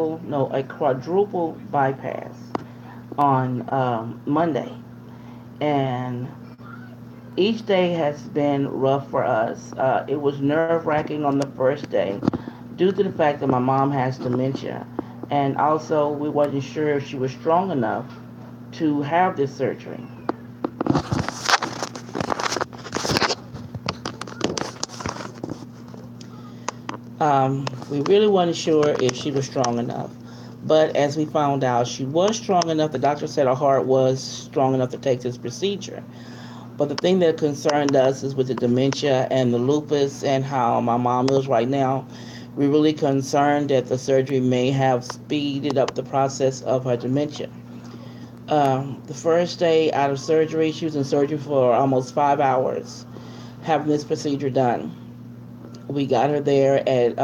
a quadruple bypass on Monday, and each day has been rough for us. It was nerve wracking on the first day due to the fact that my mom has dementia, and also we wasn't sure if she was strong enough to have this surgery. We really wasn't sure if she was strong enough. But as we found out, she was strong enough. The doctor said her heart was strong enough to take this procedure. But the thing that concerned us is with the dementia and the lupus and how my mom is right now. We're really concerned that the surgery may have speeded up the process of her dementia. The first day out of surgery, she was in surgery for almost 5 hours having this procedure done. We got her there at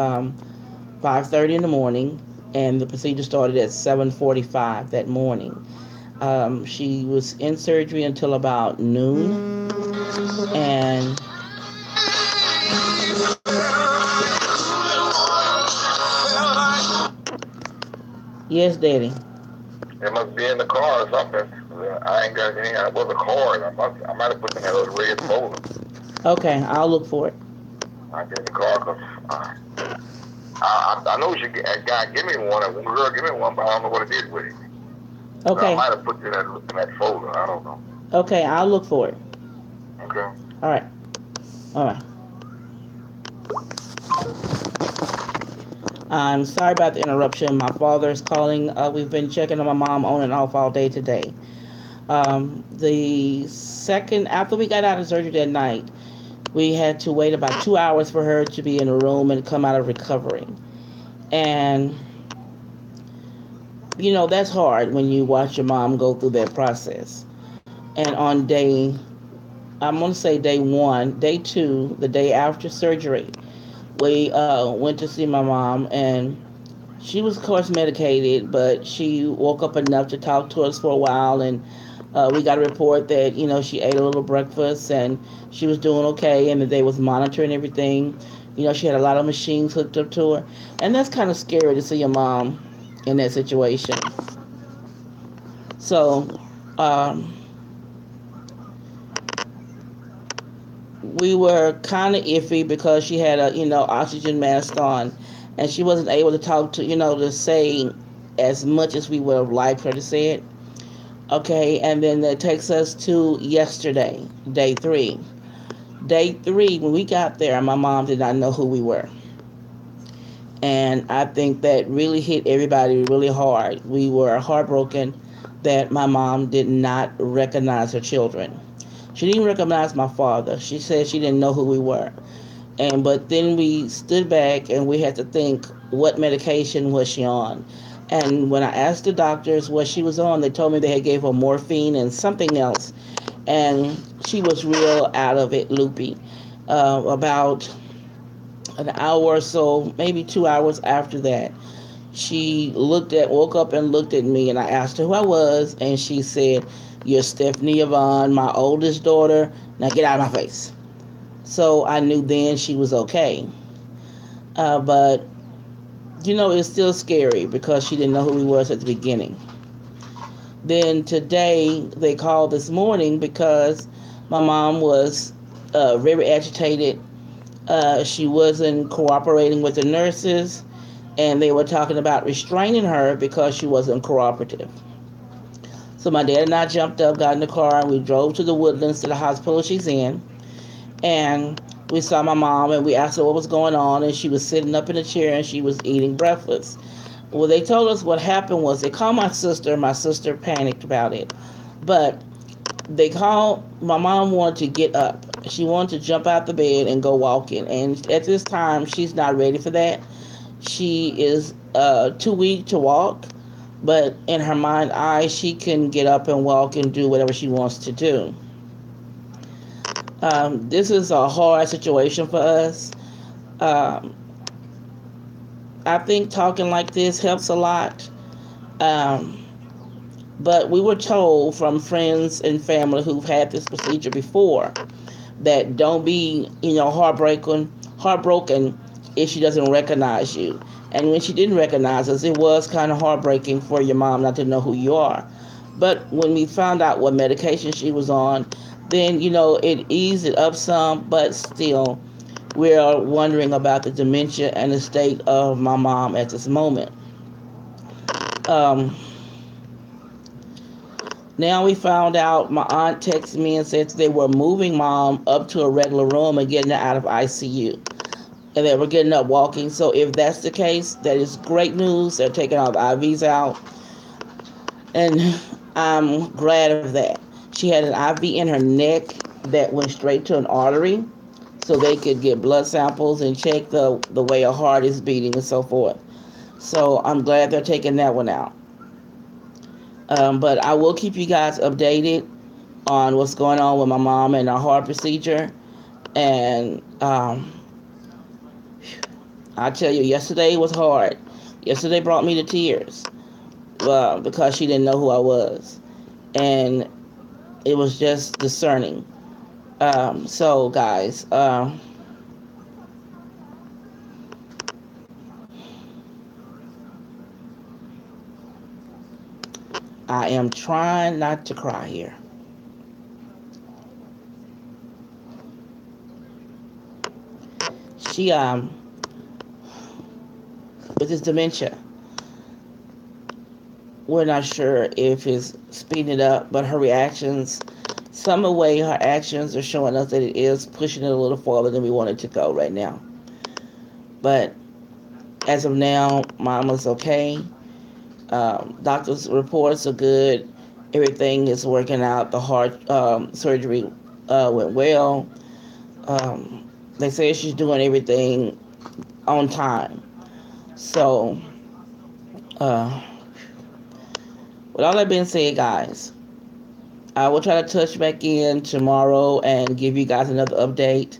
5:30 in the morning, and the procedure started at 7:45 that morning. She was in surgery until about noon, and yes, Daddy. It must be in the car or something. I ain't got any. I was a cord. I might have put in that little red folder. Okay, I'll look for it. I get in the car because I know she a guy give me one. One girl give me one, but I don't know what it did with it. So I Okay, might have put it in that folder. I don't know. okay, I'll look for it. Okay. All right, all right. I'm sorry about the interruption. My father is calling. We've been checking on my mom on and off all day today. The second after we got out of surgery that night, we had to wait about 2 hours for her to be in a room and come out of recovery. And that's hard when you watch your mom go through that process. And on I'm going to say day one, day two, the day after surgery, we went to see my mom, and she was, of course, medicated, but she woke up enough to talk to us for a while, and we got a report that she ate a little breakfast and she was doing okay, and that they was monitoring everything. She had a lot of machines hooked up to her, and that's kind of scary to see your mom in that situation. So um, we were kind of iffy because she had a oxygen mask on, and she wasn't able to talk to to say as much as we would have liked her to say it. Okay, and then that takes us to yesterday, day three. Day three, when we got there, my mom did not know who we were. And I think that really hit everybody really hard. We were heartbroken that my mom did not recognize her children. She didn't recognize my father. She said she didn't know who we were. But then we stood back and we had to think, what medication was she on? And when I asked the doctors what she was on, they told me they had gave her morphine and something else, and she was real out of it, loopy. About an hour or so, maybe 2 hours after that, she woke up and looked at me, and I asked her who I was, and she said, "You're Stephanie Yvonne, my oldest daughter. Now get out of my face." So I knew then she was okay. But it's still scary because she didn't know who we was at the beginning. Then today they called this morning because my mom was very agitated. She wasn't cooperating with the nurses, and they were talking about restraining her because she wasn't cooperative. So my dad and I jumped up, got in the car, and we drove to the Woodlands to the hospital she's in. And we saw my mom, and we asked her what was going on, and she was sitting up in a chair and she was eating breakfast. Well, they told us what happened was they called my sister. My sister panicked about it, but they called my mom wanted to get up. She wanted to jump out the bed and go walking, and at this time she's not ready for that. She is too weak to walk, but in her mind eye she can get up and walk and do whatever she wants to do. This is a hard situation for us. Um, I think talking like this helps a lot. Um, but we were told from friends and family who've had this procedure before that don't be, heartbroken if she doesn't recognize you. And when she didn't recognize us, it was kind of heartbreaking for your mom not to know who you are. But when we found out what medication she was on, then, it eased it up some, but still, we are wondering about the dementia and the state of my mom at this moment. Um, Now we found out my aunt texted me and said they were moving mom up to a regular room and getting her out of ICU. And they were getting up walking. So if that's the case, that is great news. They're taking all the IVs out. And I'm glad of that. She had an IV in her neck that went straight to an artery so they could get blood samples and check the way her heart is beating and so forth. So I'm glad they're taking that one out. But I will keep you guys updated on what's going on with my mom and her heart procedure. And I tell you, yesterday was hard. Yesterday brought me to tears because she didn't know who I was. And it was just discerning. So, guys, I am trying not to cry here. She, with this dementia, we're not sure if it's speeding it up, but her reactions, some of the way her actions are showing us that it is pushing it a little farther than we want it to go right now. But as of now, Mama's okay. Doctor's reports are good. Everything is working out. The heart surgery went well. They say she's doing everything on time. So, with all that being said, guys, I will try to touch back in tomorrow and give you guys another update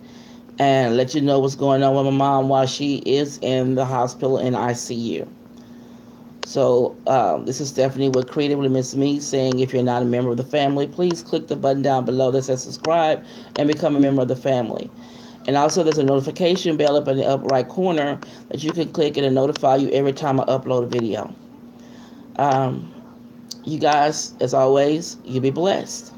and let you know what's going on with my mom while she is in the hospital in ICU. So this is Stephanie with Creatively Miss Me saying if you're not a member of the family, please click the button down below that says subscribe and become a member of the family. And also there's a notification bell up in the upper right corner that you can click and it'll notify you every time I upload a video. You guys, as always, you be blessed.